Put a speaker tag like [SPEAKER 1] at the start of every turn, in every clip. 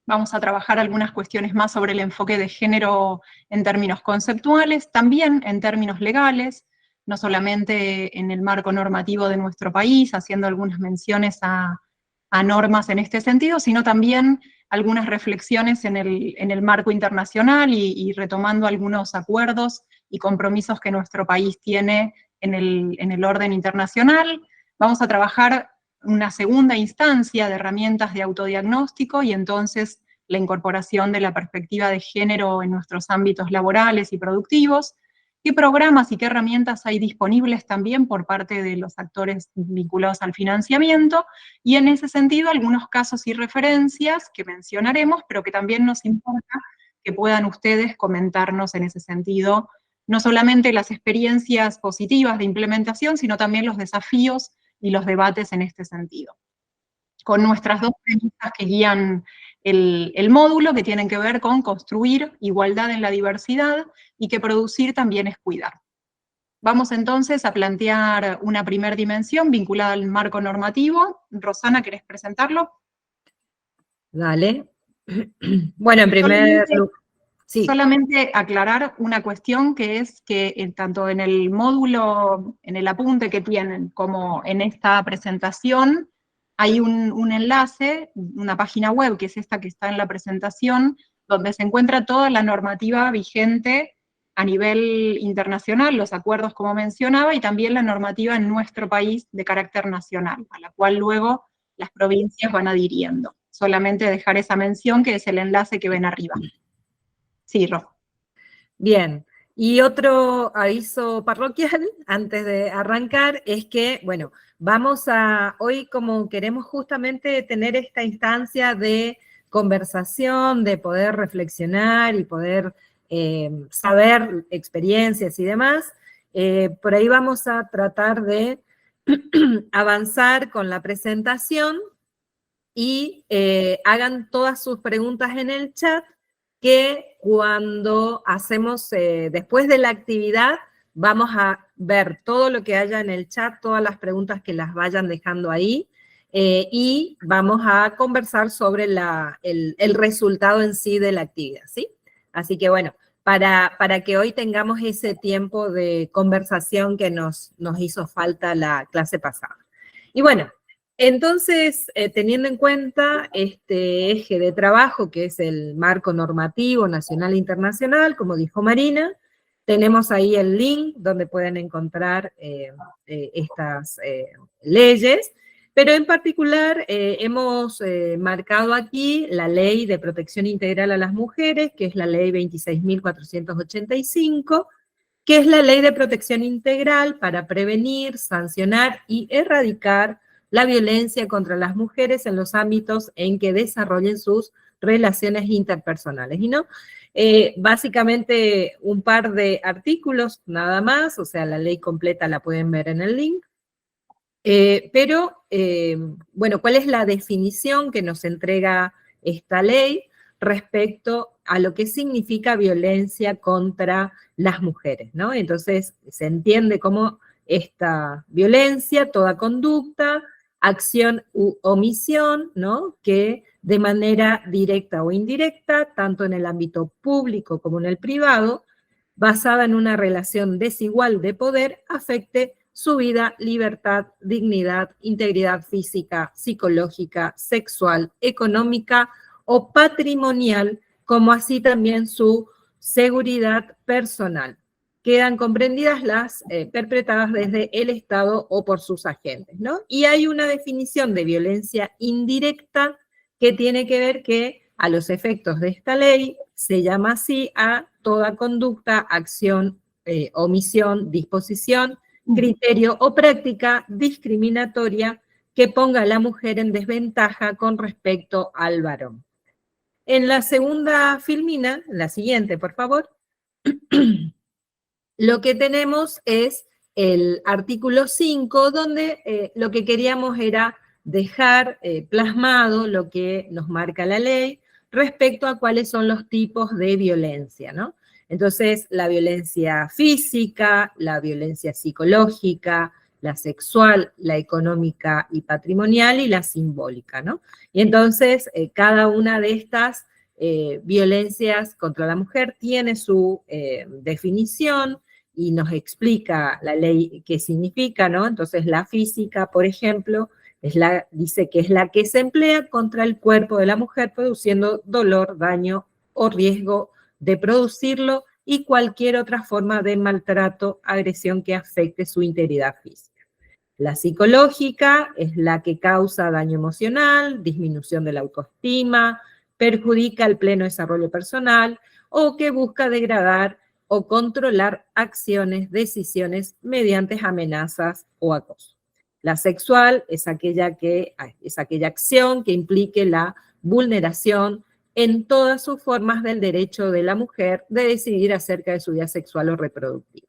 [SPEAKER 1] Vamos a trabajar algunas cuestiones más sobre el enfoque de género en términos conceptuales, también en términos legales, no solamente en el marco normativo de nuestro país, haciendo algunas menciones a normas en este sentido, sino también algunas reflexiones en el marco internacional y retomando algunos acuerdos y compromisos que nuestro país tiene en el orden internacional. Vamos a trabajar una segunda instancia de herramientas de autodiagnóstico y entonces la incorporación de la perspectiva de género en nuestros ámbitos laborales y productivos, qué programas y qué herramientas hay disponibles también por parte de los actores vinculados al financiamiento, y en ese sentido algunos casos y referencias que mencionaremos, pero que también nos importa que puedan ustedes comentarnos en ese sentido, no solamente las experiencias positivas de implementación, sino también los desafíos y los debates en este sentido. Con nuestras dos premisas que guían el módulo, que tienen que ver con construir igualdad en la diversidad y que producir también es cuidar. Vamos entonces a plantear una primera dimensión vinculada al marco normativo. Rosana, ¿querés presentarlo?
[SPEAKER 2] Dale. Bueno, en primer lugar, sí.
[SPEAKER 1] Solamente aclarar una cuestión, que es que tanto en el módulo, en el apunte que tienen, como en esta presentación, hay un enlace, una página web, que es esta que está en la presentación, donde se encuentra toda la normativa vigente a nivel internacional, los acuerdos como mencionaba, y también la normativa en nuestro país de carácter nacional, a la cual luego las provincias van adhiriendo. Solamente dejar esa mención, que es el enlace que ven arriba. Sí, Ro.
[SPEAKER 2] Bien, y otro aviso parroquial antes de arrancar es que, bueno, hoy como queremos justamente tener esta instancia de conversación, de poder reflexionar y poder saber experiencias y demás, por ahí vamos a tratar de avanzar con la presentación y hagan todas sus preguntas en el chat, que cuando hacemos, después de la actividad, vamos a ver todo lo que haya en el chat, todas las preguntas que las vayan dejando ahí, y vamos a conversar sobre el resultado en sí de la actividad, ¿sí? Así que bueno, para que hoy tengamos ese tiempo de conversación que nos hizo falta la clase pasada. Y bueno, entonces, teniendo en cuenta este eje de trabajo, que es el marco normativo nacional e internacional, como dijo Marina, tenemos ahí el link donde pueden encontrar estas leyes, pero en particular hemos marcado aquí la Ley de Protección Integral a las Mujeres, que es la Ley 26.485, que es la Ley de Protección Integral para prevenir, sancionar y erradicar la violencia contra las mujeres en los ámbitos en que desarrollen sus relaciones interpersonales. Y no, básicamente un par de artículos nada más, o sea, la ley completa la pueden ver en el link. Bueno, ¿cuál es la definición que nos entrega esta ley respecto a lo que significa violencia contra las mujeres, ¿no? Entonces, se entiende como esta violencia, toda conducta, acción u omisión, ¿no? Que de manera directa o indirecta, tanto en el ámbito público como en el privado, basada en una relación desigual de poder, afecte su vida, libertad, dignidad, integridad física, psicológica, sexual, económica o patrimonial, como así también su seguridad personal. Quedan comprendidas las perpetradas desde el Estado o por sus agentes, ¿no? Y hay una definición de violencia indirecta que tiene que ver que, a los efectos de esta ley, se llama así a toda conducta, acción, omisión, disposición, criterio o práctica discriminatoria que ponga a la mujer en desventaja con respecto al varón. En la segunda filmina, la siguiente, por favor, lo que tenemos es el artículo 5, donde lo que queríamos era dejar plasmado lo que nos marca la ley respecto a cuáles son los tipos de violencia, ¿no? Entonces, la violencia física, la violencia psicológica, la sexual, la económica y patrimonial, y la simbólica, ¿no? Y entonces, cada una de estas violencias contra la mujer tiene su definición y nos explica la ley qué significa, ¿no? Entonces, la física, por ejemplo, dice que es la que se emplea contra el cuerpo de la mujer, produciendo dolor, daño o riesgo de producirlo, y cualquier otra forma de maltrato, agresión que afecte su integridad física. La psicológica es la que causa daño emocional, disminución de la autoestima, perjudica el pleno desarrollo personal, o que busca degradar o controlar acciones, decisiones mediante amenazas o acoso. La sexual es aquella acción que implique la vulneración en todas sus formas del derecho de la mujer de decidir acerca de su vida sexual o reproductiva.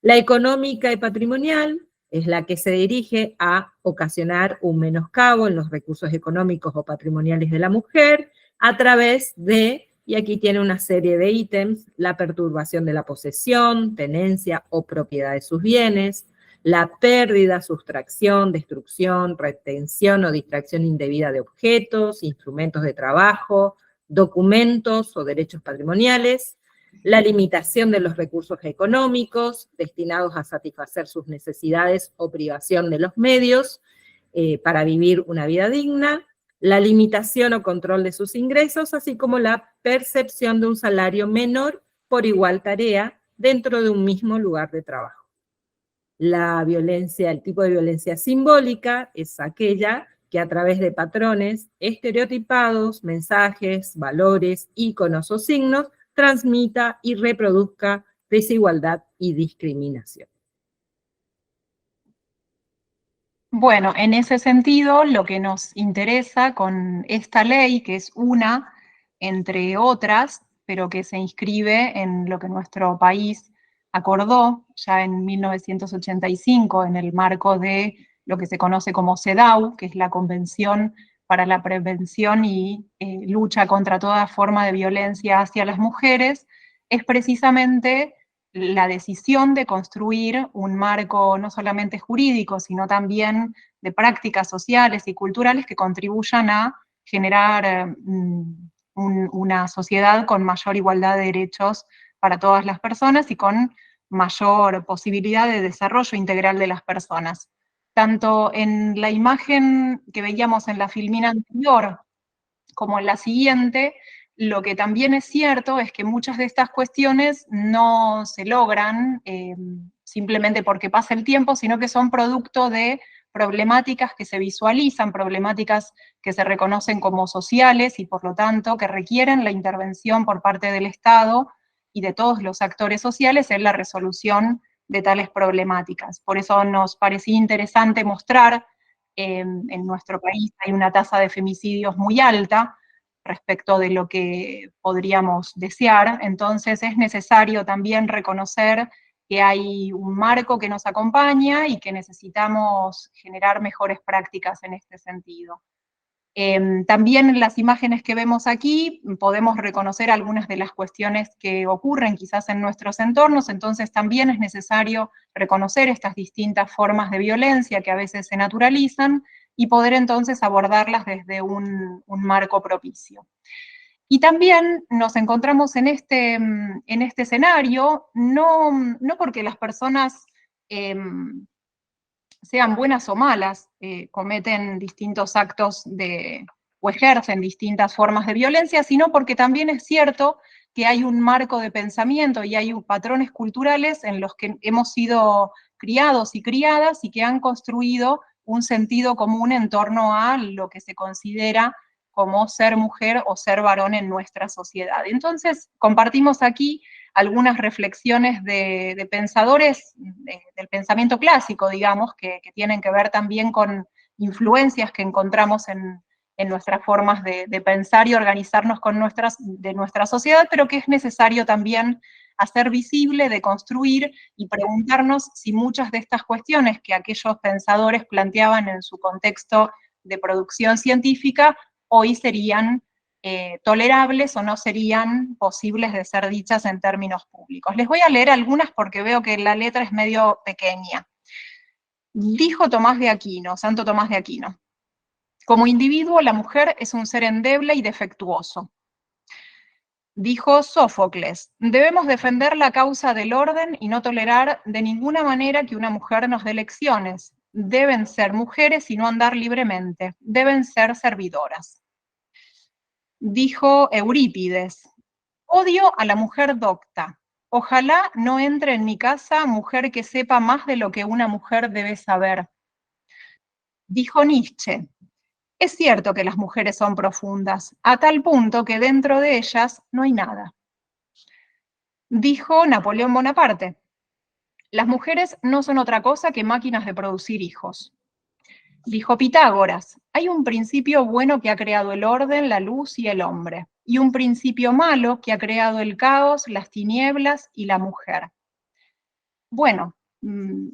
[SPEAKER 2] La económica y patrimonial es la que se dirige a ocasionar un menoscabo en los recursos económicos o patrimoniales de la mujer a través de, y aquí tiene una serie de ítems, la perturbación de la posesión, tenencia o propiedad de sus bienes, la pérdida, sustracción, destrucción, retención o distracción indebida de objetos, instrumentos de trabajo, documentos o derechos patrimoniales, la limitación de los recursos económicos destinados a satisfacer sus necesidades o privación de los medios para vivir una vida digna, la limitación o control de sus ingresos, así como la percepción de un salario menor por igual tarea dentro de un mismo lugar de trabajo. La violencia, el tipo de violencia simbólica es aquella que a través de patrones estereotipados, mensajes, valores, íconos o signos, transmita y reproduzca desigualdad y discriminación.
[SPEAKER 1] Bueno, en ese sentido, lo que nos interesa con esta ley, que es una entre otras, pero que se inscribe en lo que nuestro país acordó ya en 1985 en el marco de lo que se conoce como CEDAW, que es la Convención para la Prevención y Lucha contra toda forma de violencia hacia las mujeres, es precisamente la decisión de construir un marco no solamente jurídico, sino también de prácticas sociales y culturales que contribuyan a generar una sociedad con mayor igualdad de derechos para todas las personas y con mayor posibilidad de desarrollo integral de las personas. Tanto en la imagen que veíamos en la filmina anterior como en la siguiente, lo que también es cierto es que muchas de estas cuestiones no se logran simplemente porque pasa el tiempo, sino que son producto de problemáticas que se visualizan, problemáticas que se reconocen como sociales y por lo tanto que requieren la intervención por parte del Estado y de todos los actores sociales en la resolución de tales problemáticas. Por eso nos parecía interesante mostrar en nuestro país hay una tasa de femicidios muy alta respecto de lo que podríamos desear, entonces es necesario también reconocer que hay un marco que nos acompaña y que necesitamos generar mejores prácticas en este sentido. También en las imágenes que vemos aquí podemos reconocer algunas de las cuestiones que ocurren quizás en nuestros entornos, entonces también es necesario reconocer estas distintas formas de violencia que a veces se naturalizan y poder entonces abordarlas desde un marco propicio. Y también nos encontramos en este escenario, no porque las personas sean buenas o malas, cometen distintos actos o ejercen distintas formas de violencia, sino porque también es cierto que hay un marco de pensamiento y hay patrones culturales en los que hemos sido criados y criadas y que han construido un sentido común en torno a lo que se considera como ser mujer o ser varón en nuestra sociedad. Entonces, compartimos aquí algunas reflexiones de pensadores del pensamiento clásico, digamos, que tienen que ver también con influencias que encontramos en nuestras formas de pensar y organizarnos de nuestra sociedad, pero que es necesario también hacer visible, de construir y preguntarnos si muchas de estas cuestiones que aquellos pensadores planteaban en su contexto de producción científica hoy serían tolerables o no serían posibles de ser dichas en términos públicos. Les voy a leer algunas porque veo que la letra es medio pequeña. Dijo Tomás de Aquino, Santo Tomás de Aquino: como individuo, la mujer es un ser endeble y defectuoso. Dijo Sófocles: debemos defender la causa del orden y no tolerar de ninguna manera que una mujer nos dé lecciones. Deben ser mujeres y no andar libremente, deben ser servidoras. Dijo Eurípides: odio a la mujer docta. Ojalá no entre en mi casa mujer que sepa más de lo que una mujer debe saber. Dijo Nietzsche: es cierto que las mujeres son profundas, a tal punto que dentro de ellas no hay nada. Dijo Napoleón Bonaparte: las mujeres no son otra cosa que máquinas de producir hijos. Dijo Pitágoras: hay un principio bueno que ha creado el orden, la luz y el hombre, y un principio malo que ha creado el caos, las tinieblas y la mujer. Bueno,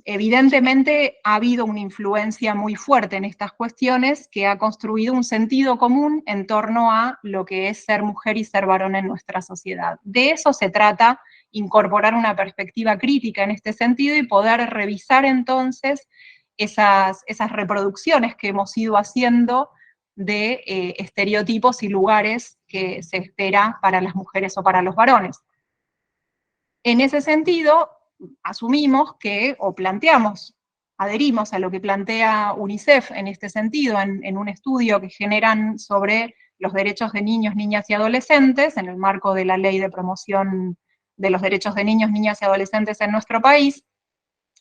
[SPEAKER 1] evidentemente ha habido una influencia muy fuerte en estas cuestiones que ha construido un sentido común en torno a lo que es ser mujer y ser varón en nuestra sociedad. De eso se trata, incorporar una perspectiva crítica en este sentido y poder revisar entonces esas reproducciones que hemos ido haciendo de estereotipos y lugares que se espera para las mujeres o para los varones. En ese sentido, asumimos que, o planteamos, adherimos a lo que plantea UNICEF en este sentido, en un estudio que generan sobre los derechos de niños, niñas y adolescentes, en el marco de la Ley de Promoción de los Derechos de Niños, Niñas y Adolescentes en nuestro país,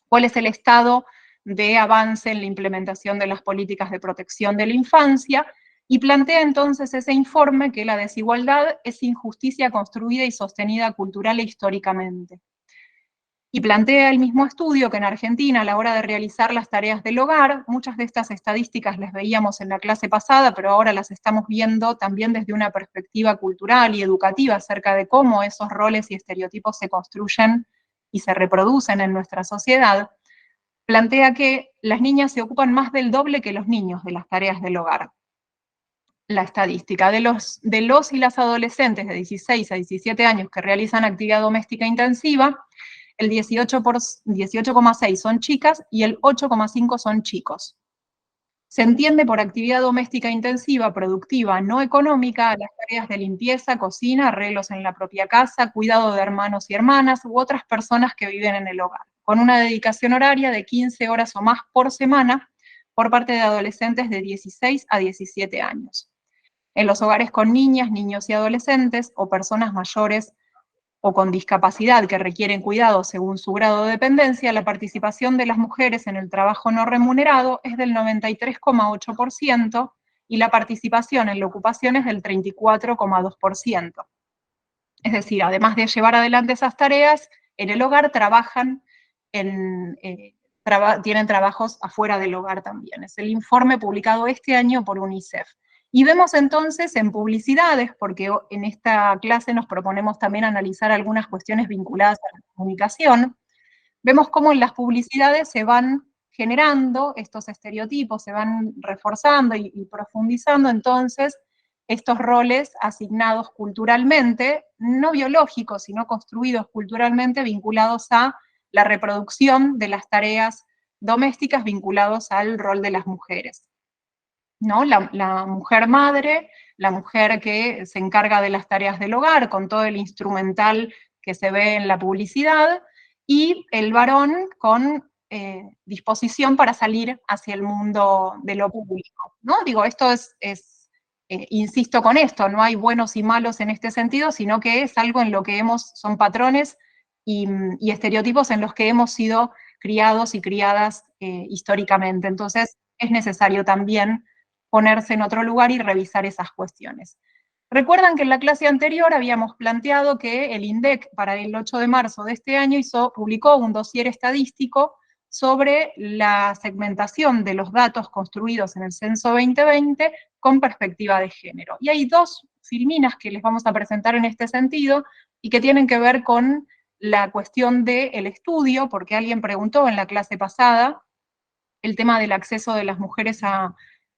[SPEAKER 1] cuál es el estado de avance en la implementación de las políticas de protección de la infancia, y plantea entonces ese informe que la desigualdad es injusticia construida y sostenida cultural e históricamente. Y plantea el mismo estudio que en Argentina, a la hora de realizar las tareas del hogar, muchas de estas estadísticas las veíamos en la clase pasada, pero ahora las estamos viendo también desde una perspectiva cultural y educativa acerca de cómo esos roles y estereotipos se construyen y se reproducen en nuestra sociedad. Plantea que las niñas se ocupan más del doble que los niños de las tareas del hogar. La estadística de los y las adolescentes de 16 a 17 años que realizan actividad doméstica intensiva, el 18,6 son chicas y el 8,5 son chicos. Se entiende por actividad doméstica intensiva, productiva, no económica, a las tareas de limpieza, cocina, arreglos en la propia casa, cuidado de hermanos y hermanas u otras personas que viven en el hogar, con una dedicación horaria de 15 horas o más por semana por parte de adolescentes de 16 a 17 años. En los hogares con niñas, niños y adolescentes o personas mayores o con discapacidad que requieren cuidado según su grado de dependencia, la participación de las mujeres en el trabajo no remunerado es del 93,8% y la participación en la ocupación es del 34,2%. Es decir, además de llevar adelante esas tareas, en el hogar trabajan, tienen trabajos afuera del hogar también. Es el informe publicado este año por UNICEF. Y vemos entonces en publicidades, porque en esta clase nos proponemos también analizar algunas cuestiones vinculadas a la comunicación, vemos cómo en las publicidades se van generando estos estereotipos, se van reforzando y profundizando entonces estos roles asignados culturalmente, no biológicos, sino construidos culturalmente, vinculados a la reproducción de las tareas domésticas vinculados al rol de las mujeres, ¿no? La mujer madre, la mujer que se encarga de las tareas del hogar, con todo el instrumental que se ve en la publicidad, y el varón con disposición para salir hacia el mundo de lo público, ¿no? Digo, esto insisto con esto, no hay buenos y malos en este sentido, sino que es algo en lo que son patrones y estereotipos en los que hemos sido criados y criadas históricamente. Entonces, es necesario también ponerse en otro lugar y revisar esas cuestiones. Recuerdan que en la clase anterior habíamos planteado que el INDEC para el 8 de marzo de este año publicó un dossier estadístico sobre la segmentación de los datos construidos en el Censo 2020 con perspectiva de género. Y hay dos filminas que les vamos a presentar en este sentido y que tienen que ver con la cuestión del estudio, porque alguien preguntó en la clase pasada el tema del acceso de las mujeres a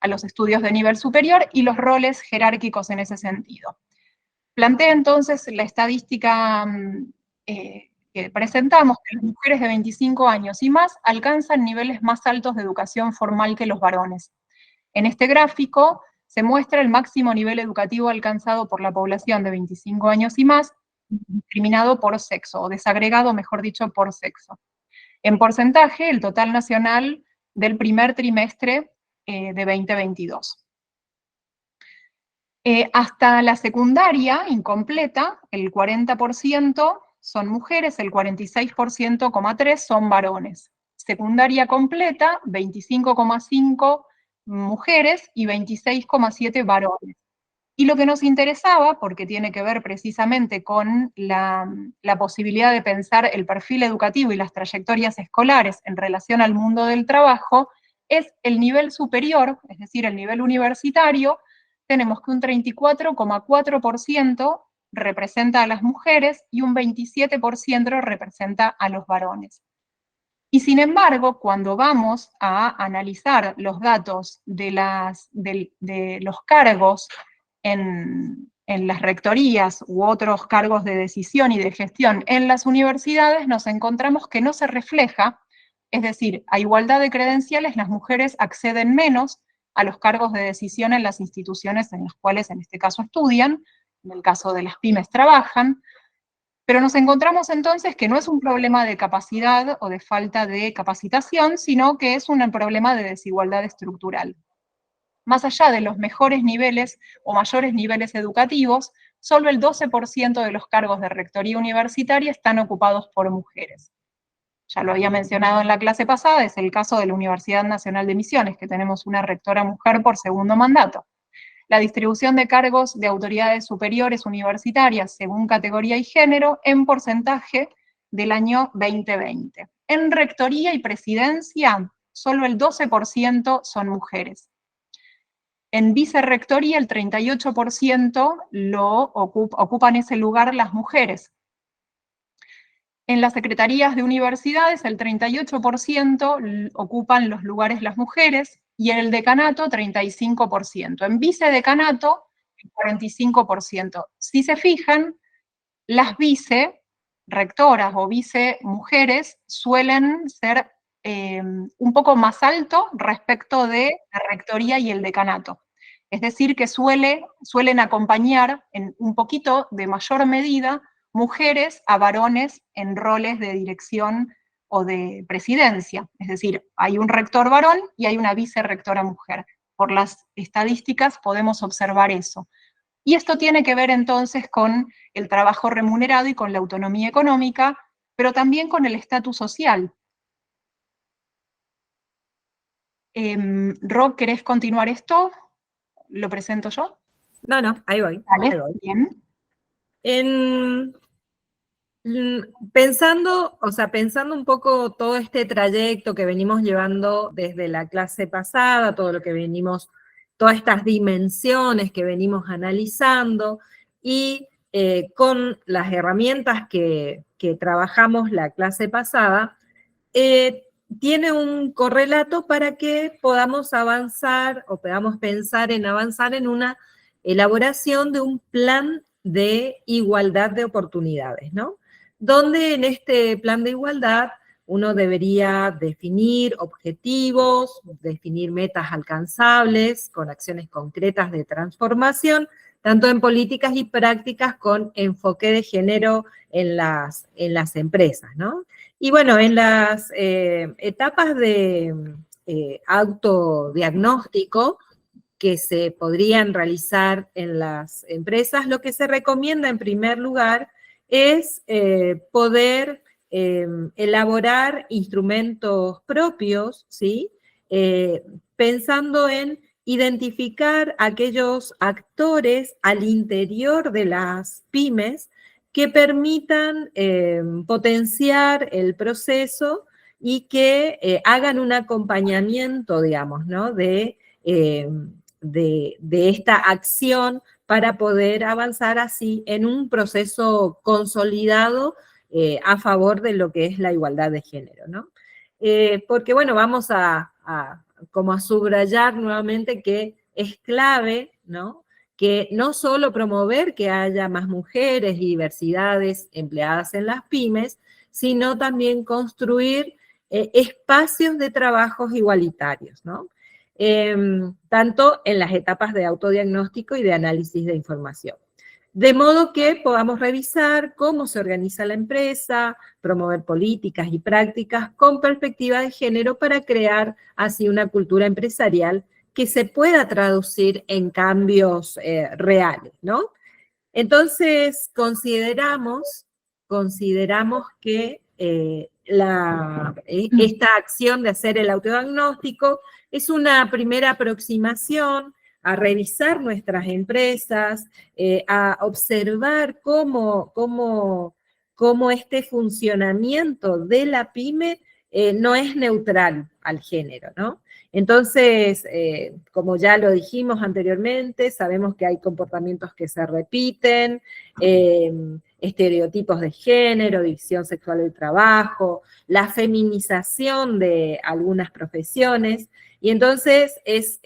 [SPEAKER 1] los estudios de nivel superior y los roles jerárquicos en ese sentido. Plantea entonces la estadística que presentamos que las mujeres de 25 años y más alcanzan niveles más altos de educación formal que los varones. En este gráfico se muestra el máximo nivel educativo alcanzado por la población de 25 años y más, discriminado por sexo, o desagregado, mejor dicho, por sexo. En porcentaje, el total nacional del primer trimestre de 2022. Hasta la secundaria incompleta, el 40% son mujeres, el 46,3% son varones. Secundaria completa, 25,5% mujeres y 26,7% varones. Y lo que nos interesaba, porque tiene que ver precisamente con la posibilidad de pensar el perfil educativo y las trayectorias escolares en relación al mundo del trabajo, es el nivel superior, es decir, el nivel universitario. Tenemos que un 34,4% representa a las mujeres y un 27% representa a los varones. Y sin embargo, cuando vamos a analizar los datos de los cargos en las rectorías u otros cargos de decisión y de gestión en las universidades, nos encontramos que no se refleja, es decir, a igualdad de credenciales, las mujeres acceden menos a los cargos de decisión en las instituciones en las cuales en este caso estudian, en el caso de las pymes trabajan, pero nos encontramos entonces que no es un problema de capacidad o de falta de capacitación, sino que es un problema de desigualdad estructural. Más allá de los mejores niveles o mayores niveles educativos, solo el 12% de los cargos de rectoría universitaria están ocupados por mujeres. Ya lo había mencionado en la clase pasada, es el caso de la Universidad Nacional de Misiones, que tenemos una rectora mujer por segundo mandato. La distribución de cargos de autoridades superiores universitarias según categoría y género en porcentaje del año 2020. En rectoría y presidencia, solo el 12% son mujeres. En vicerrectoría, el 38% ocupan ese lugar las mujeres. En las secretarías de universidades, el 38% ocupan los lugares las mujeres, y en el decanato, 35%. En vicedecanato, el 45%. Si se fijan, las vicerectoras o vicemujeres suelen ser un poco más alto respecto de la rectoría y el decanato. Es decir, que suelen acompañar en un poquito de mayor medida mujeres a varones en roles de dirección o de presidencia. Es decir, hay un rector varón y hay una vicerrectora mujer. Por las estadísticas podemos observar eso. Y esto tiene que ver entonces con el trabajo remunerado y con la autonomía económica, pero también con el estatus social. Rob, ¿querés continuar esto? ¿Lo presento yo?
[SPEAKER 2] No, ahí voy.
[SPEAKER 1] Vale,
[SPEAKER 2] ahí voy.
[SPEAKER 1] bien.
[SPEAKER 2] Pensando un poco todo este trayecto que venimos llevando desde la clase pasada, todo lo que venimos, todas estas dimensiones que venimos analizando, y con las herramientas que trabajamos la clase pasada, tiene un correlato para que podamos avanzar o podamos pensar en avanzar en una elaboración de un plan de igualdad de oportunidades, ¿no? Donde en este plan de igualdad uno debería definir objetivos, definir metas alcanzables con acciones concretas de transformación, tanto en políticas y prácticas con enfoque de género en las empresas, ¿no? Y bueno, en las etapas de autodiagnóstico que se podrían realizar en las empresas, lo que se recomienda en primer lugar es poder elaborar instrumentos propios, ¿sí? Pensando en identificar aquellos actores al interior de las pymes que permitan potenciar el proceso y que hagan un acompañamiento, digamos, ¿no? de esta acción para poder avanzar así en un proceso consolidado a favor de lo que es la igualdad de género, ¿no? Porque, bueno, vamos como a subrayar nuevamente que es clave, ¿no? Que no solo promover que haya más mujeres y diversidades empleadas en las pymes, sino también construir espacios de trabajos igualitarios, ¿no? Tanto en las etapas de autodiagnóstico y de análisis de información. De modo que podamos revisar cómo se organiza la empresa, promover políticas y prácticas con perspectiva de género para crear así una cultura empresarial que se pueda traducir en cambios reales, ¿no? Entonces, consideramos que esta acción de hacer el autodiagnóstico es una primera aproximación a revisar nuestras empresas, a observar cómo este funcionamiento de la pyme no es neutral al género, ¿no? Entonces, como ya lo dijimos anteriormente, sabemos que hay comportamientos que se repiten, estereotipos de género, división sexual del trabajo, la feminización de algunas profesiones, y entonces es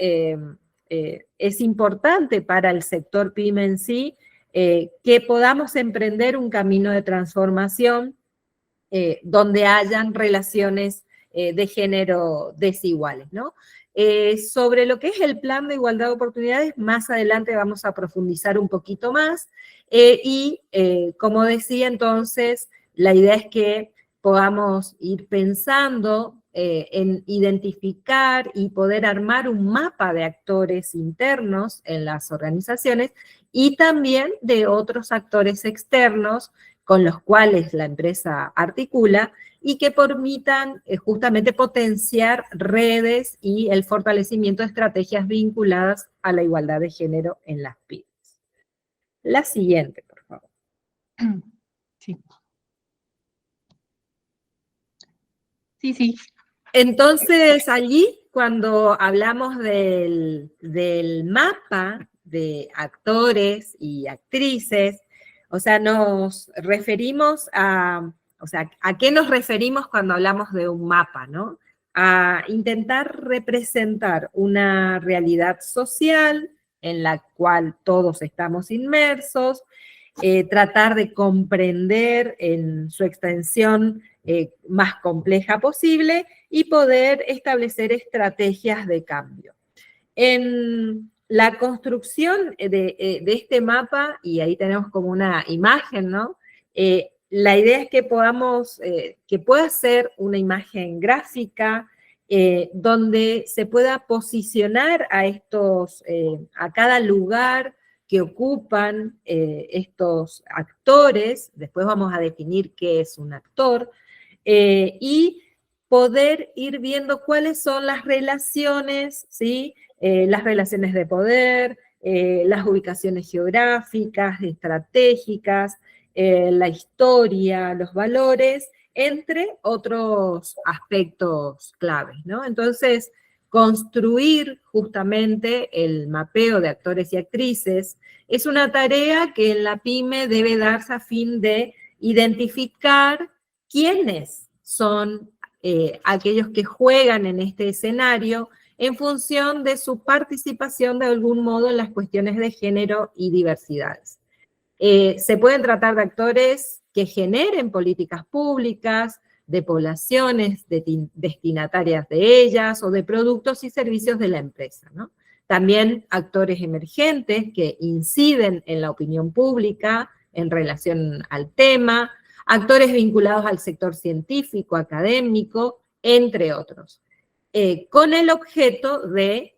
[SPEAKER 2] importante para el sector pyme en sí que podamos emprender un camino de transformación donde hayan relaciones de género desiguales, ¿no? Sobre lo que es el plan de igualdad de oportunidades, más adelante vamos a profundizar un poquito más como decía entonces, la idea es que podamos ir pensando en identificar y poder armar un mapa de actores internos en las organizaciones y también de otros actores externos con los cuales la empresa articula y que permitan justamente potenciar redes y el fortalecimiento de estrategias vinculadas a la igualdad de género en las pymes. La siguiente, por favor.
[SPEAKER 1] Sí. Sí.
[SPEAKER 2] Entonces, allí, cuando hablamos del mapa de actores y actrices, o sea, nos referimos ¿a qué nos referimos cuando hablamos de un mapa, no? A intentar representar una realidad social en la cual todos estamos inmersos, tratar de comprender en su extensión más compleja posible y poder establecer estrategias de cambio. En la construcción de este mapa, y ahí tenemos como una imagen, ¿no? La idea es que que pueda ser una imagen gráfica donde se pueda posicionar a cada lugar que ocupan estos actores, después vamos a definir qué es un actor, y poder ir viendo cuáles son las relaciones, ¿sí? Las relaciones de poder, las ubicaciones geográficas, estratégicas, la historia, los valores, entre otros aspectos claves, ¿no? Entonces, construir justamente el mapeo de actores y actrices es una tarea que en la pyme debe darse a fin de identificar quiénes son aquellos que juegan en este escenario en función de su participación de algún modo en las cuestiones de género y diversidades. Se pueden tratar de actores que generen políticas públicas, de poblaciones destinatarias de ellas o de productos y servicios de la empresa, ¿no? También actores emergentes que inciden en la opinión pública en relación al tema, actores vinculados al sector científico, académico, entre otros, con el objeto de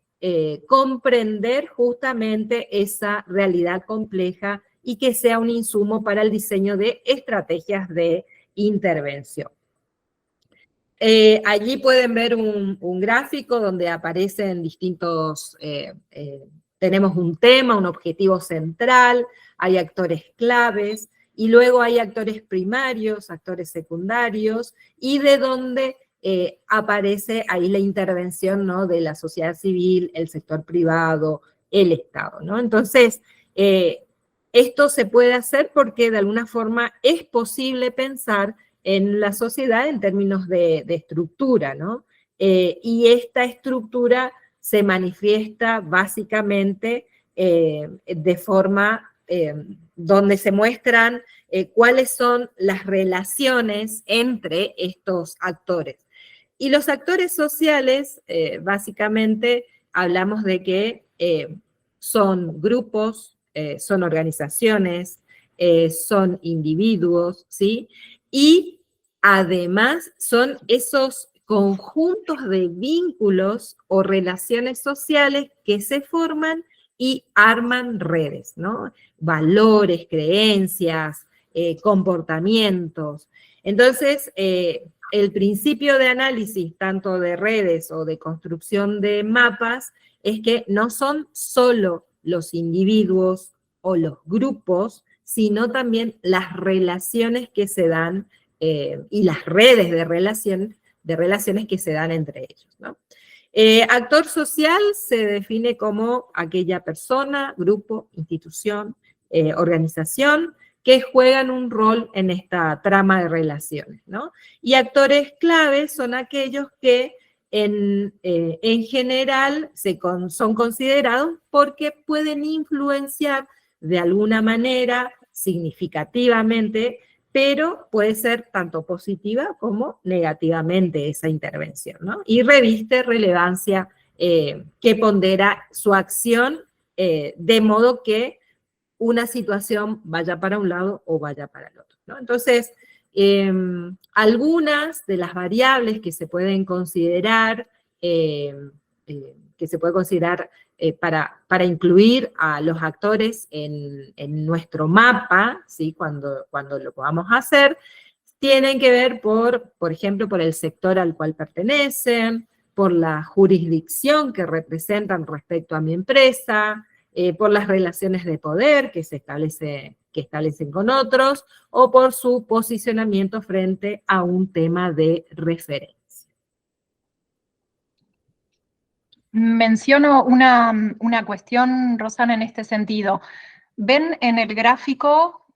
[SPEAKER 2] comprender justamente esa realidad compleja y que sea un insumo para el diseño de estrategias de intervención. Allí pueden ver un gráfico donde aparecen distintos, tenemos un tema, un objetivo central, hay actores claves, y luego hay actores primarios, actores secundarios, y de donde aparece ahí la intervención, ¿no? De la sociedad civil, el sector privado, el Estado, ¿no? Entonces, esto se puede hacer porque de alguna forma es posible pensar en la sociedad en términos de estructura, ¿no? Y esta estructura se manifiesta básicamente de forma donde se muestran cuáles son las relaciones entre estos actores. Y los actores sociales, básicamente, hablamos de que son grupos, son organizaciones, son individuos, ¿sí? Y además son esos conjuntos de vínculos o relaciones sociales que se forman y arman redes, ¿no? Valores, creencias, comportamientos. Entonces, el principio de análisis, tanto de redes o de construcción de mapas, es que no son solo los individuos o los grupos, sino también las relaciones que se dan y las redes de relaciones que se dan entre ellos, ¿no? Actor social se define como aquella persona, grupo, institución, organización, que juegan un rol en esta trama de relaciones, ¿no? Y actores claves son aquellos que en general son considerados porque pueden influenciar de alguna manera significativamente, pero puede ser tanto positiva como negativamente esa intervención, ¿no? Y reviste relevancia que pondera su acción de modo que una situación vaya para un lado o vaya para el otro, ¿no? Entonces, algunas de las variables que se pueden considerar, para incluir a los actores en nuestro mapa, ¿sí? Cuando lo podamos hacer, tienen que ver por ejemplo, por el sector al cual pertenecen, por la jurisdicción que representan respecto a mi empresa, por las relaciones de poder que establecen con otros, o por su posicionamiento frente a un tema de referencia.
[SPEAKER 1] Menciono una cuestión, Rosana, en este sentido. Ven en el gráfico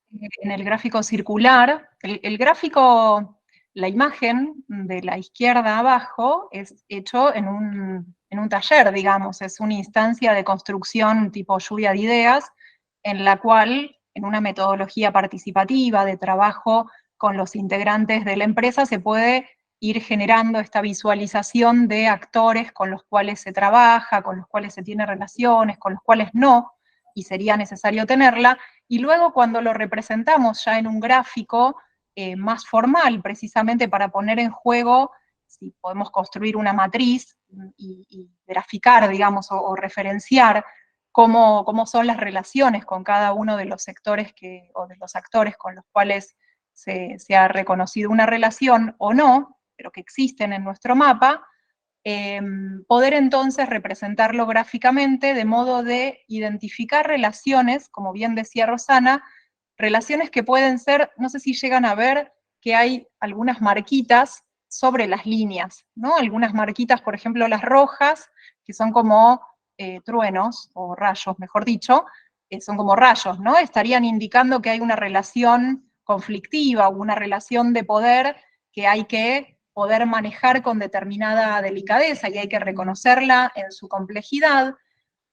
[SPEAKER 1] circular, el gráfico, la imagen de la izquierda abajo es hecho en un taller, digamos, es una instancia de construcción tipo lluvia de ideas, en la cual, en una metodología participativa de trabajo con los integrantes de la empresa, se puede ir generando esta visualización de actores con los cuales se trabaja, con los cuales se tiene relaciones, con los cuales no, y sería necesario tenerla, y luego cuando lo representamos ya en un gráfico más formal, precisamente para poner en juego si podemos construir una matriz y graficar, digamos, o referenciar cómo son las relaciones con cada uno de los sectores o de los actores con los cuales se ha reconocido una relación o no, pero que existen en nuestro mapa, poder entonces representarlo gráficamente de modo de identificar relaciones, como bien decía Rosana, relaciones que pueden ser, no sé si llegan a ver que hay algunas marquitas sobre las líneas, ¿no? Algunas marquitas, por ejemplo, las rojas, que son como truenos, o rayos, mejor dicho, son como rayos, ¿no? Estarían indicando que hay una relación conflictiva o una relación de poder que hay que poder manejar con determinada delicadeza y hay que reconocerla en su complejidad.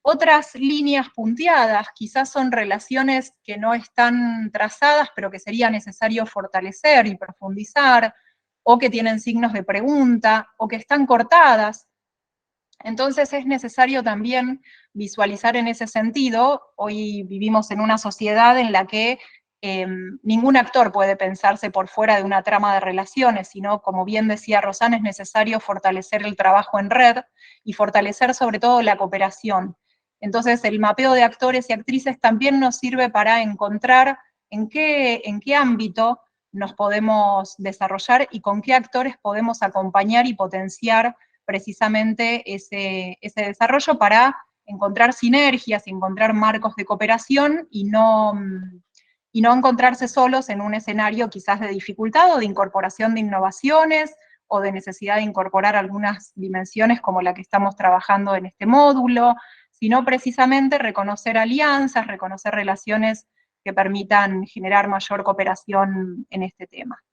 [SPEAKER 1] Otras líneas punteadas quizás son relaciones que no están trazadas, pero que sería necesario fortalecer y profundizar, o que tienen signos de pregunta, o que están cortadas. Entonces es necesario también visualizar en ese sentido. Hoy vivimos en una sociedad en la que ningún actor puede pensarse por fuera de una trama de relaciones, sino, como bien decía Rosana, es necesario fortalecer el trabajo en red y fortalecer sobre todo la cooperación. Entonces el mapeo de actores y actrices también nos sirve para encontrar en qué ámbito nos podemos desarrollar y con qué actores podemos acompañar y potenciar precisamente ese desarrollo para encontrar sinergias, encontrar marcos de cooperación y no encontrarse solos en un escenario quizás de dificultad o de incorporación de innovaciones o de necesidad de incorporar algunas dimensiones como la que estamos trabajando en este módulo, sino precisamente reconocer alianzas, reconocer relaciones que permitan generar mayor cooperación en este tema.